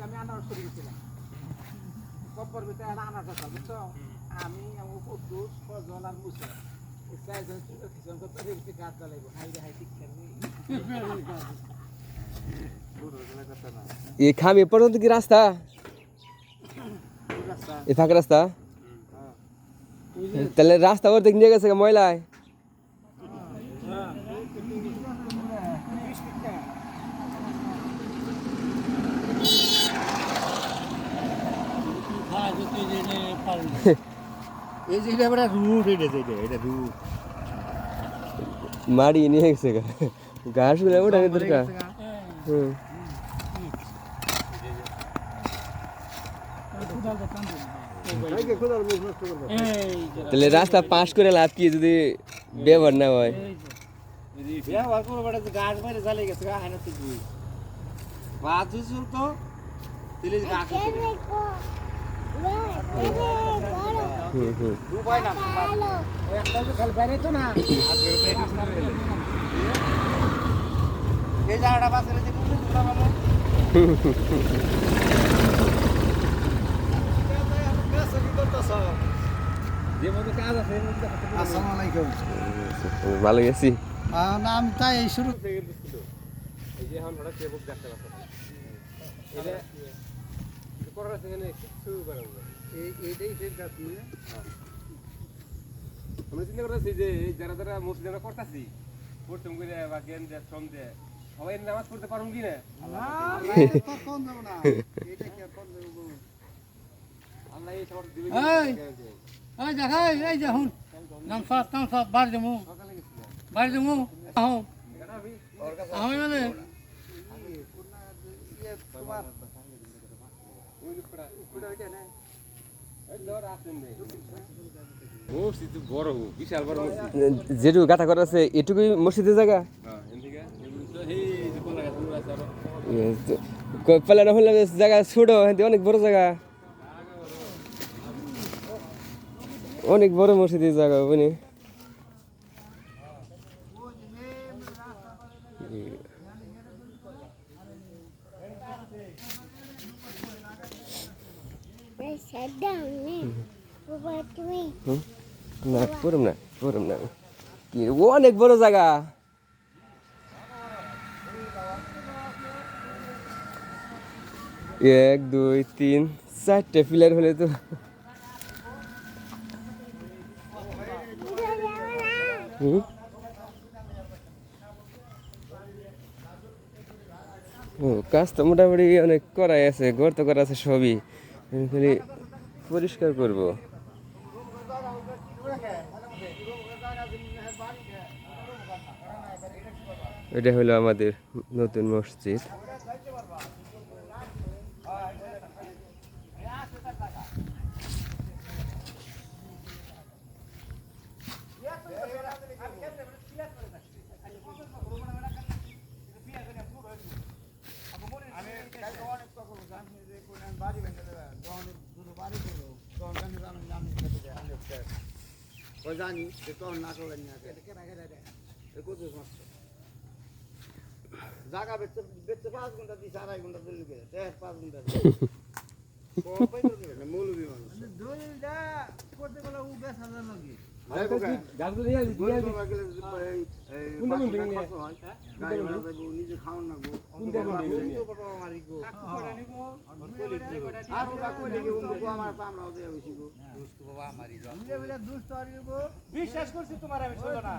আমি আনারস করে গেছিলাম কপ্পর ভিতরে আনারস আছে বুঝছো আমি আমার কুদ্দুস ফজল আর মুসা এই চারজন খিচন করতে দেখতে গাছ জ্বালাইবো হাই রে হাই ঠিক এই খামি পর্যন্ত কি রাস্তা এই ফাঁকা রাস্তা তাহলে রাস্তা ওর দিক নিয়ে গেছে ময়লায় মাড়ি নিয়ে গেছে ঘাস গুলো ওঠানোর দরকার তাহলে রাস্তা পাস করে লাভ কি যদি ব্যবহার না হয় গাছ মারে জ্বালে গেছে এই জায়গাটা বাসের ভালো গেছি না আমি তাই এই শুরু আমি চিন্তা করতেছি যে যারা যারা মসজিদ আমরা করতেছি প্রথম করে বা জ্ঞান দেয় শ্রম দেয় সবাই নামাজ পড়তে পারুন কি না আল্লাহ এই সবার দিবে এই দেখুন নামসাদ বাড়ি দেবো আমি মানে যেটু গাথা করা আছে এটুকুই মসজিদের জায়গা পেলে না হলে জায়গা ছোট অনেক বড় জায়গা অনেক বড় মসজিদের জায়গা বুঝলি না পড়ম না কি অনেক বড় জায়গা এক দুই তিন চারটে পিলার হলে তো কাজ তো মোটামুটি অনেক করাই আছে গর্ত করা আছে সবই খালি পরিষ্কার করব এটা হলো আমাদের নতুন মসজিদ জানি না জায়গা বেচতে 5 ঘন্টা দিচ্ছে 2.5 ঘন্টা দিলে 5 ঘন্টা মৌলবী মানুষ করতে গেলে ও বেশ হাজার লাগে নিজে খাওয়ান না বিশ্বাস করছি তোমার আমি ছিল না